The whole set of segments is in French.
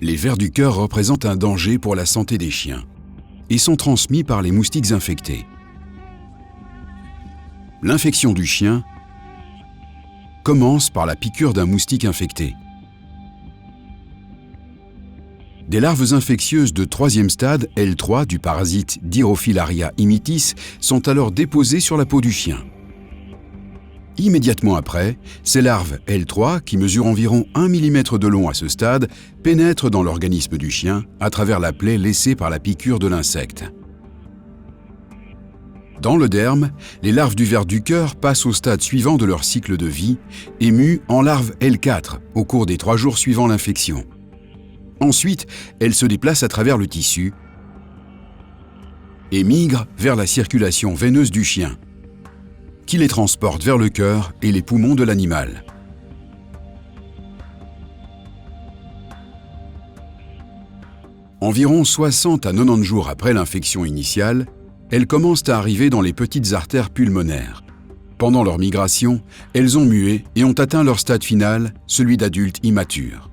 Les vers du cœur représentent un danger pour la santé des chiens et sont transmis par les moustiques infectés. L'infection du chien commence par la piqûre d'un moustique infecté. Des larves infectieuses de 3e stade, L3, du parasite Dirophilaria immitis, sont alors déposées sur la peau du chien. Immédiatement après, ces larves L3, qui mesurent environ 1 mm de long à ce stade, pénètrent dans l'organisme du chien à travers la plaie laissée par la piqûre de l'insecte. Dans le derme, les larves du ver du cœur passent au stade suivant de leur cycle de vie et muent en larves L4 au cours des 3 jours suivant l'infection. Ensuite, elles se déplacent à travers le tissu et migrent vers la circulation veineuse du chien, qui les transporte vers le cœur et les poumons de l'animal. Environ 60 à 90 jours après l'infection initiale, elles commencent à arriver dans les petites artères pulmonaires. Pendant leur migration, elles ont mué et ont atteint leur stade final, celui d'adultes immatures.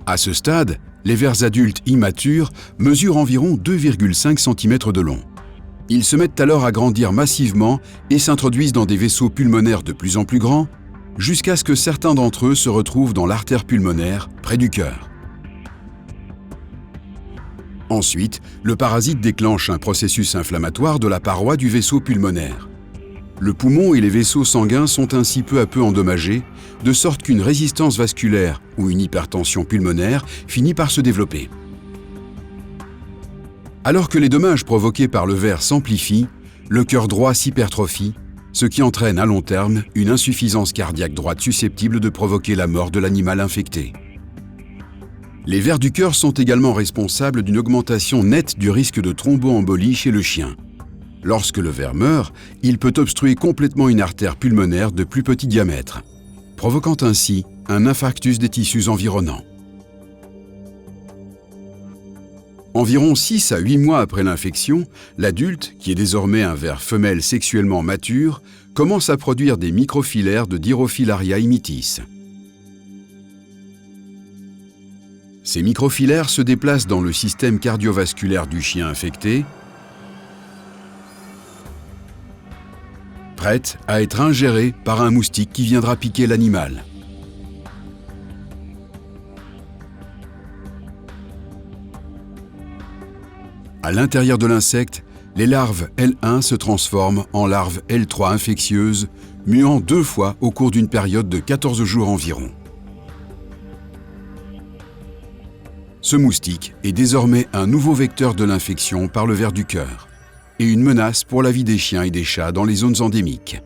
À ce stade, les vers adultes immatures mesurent environ 2,5 cm de long. Ils se mettent alors à grandir massivement et s'introduisent dans des vaisseaux pulmonaires de plus en plus grands, jusqu'à ce que certains d'entre eux se retrouvent dans l'artère pulmonaire, près du cœur. Ensuite, le parasite déclenche un processus inflammatoire de la paroi du vaisseau pulmonaire. Le poumon et les vaisseaux sanguins sont ainsi peu à peu endommagés, de sorte qu'une résistance vasculaire ou une hypertension pulmonaire finit par se développer. Alors que les dommages provoqués par le ver s'amplifient, le cœur droit s'hypertrophie, ce qui entraîne à long terme une insuffisance cardiaque droite susceptible de provoquer la mort de l'animal infecté. Les vers du cœur sont également responsables d'une augmentation nette du risque de thromboembolie chez le chien. Lorsque le ver meurt, il peut obstruer complètement une artère pulmonaire de plus petit diamètre, provoquant ainsi un infarctus des tissus environnants. Environ 6 à 8 mois après l'infection, l'adulte, qui est désormais un ver femelle sexuellement mature, commence à produire des microfilaires de Dirophilaria immitis. Ces microfilaires se déplacent dans le système cardiovasculaire du chien infecté, prête à être ingérée par un moustique qui viendra piquer l'animal. À l'intérieur de l'insecte, les larves L1 se transforment en larves L3 infectieuses, muant 2 fois au cours d'une période de 14 jours environ. Ce moustique est désormais un nouveau vecteur de l'infection par le ver du cœur et une menace pour la vie des chiens et des chats dans les zones endémiques.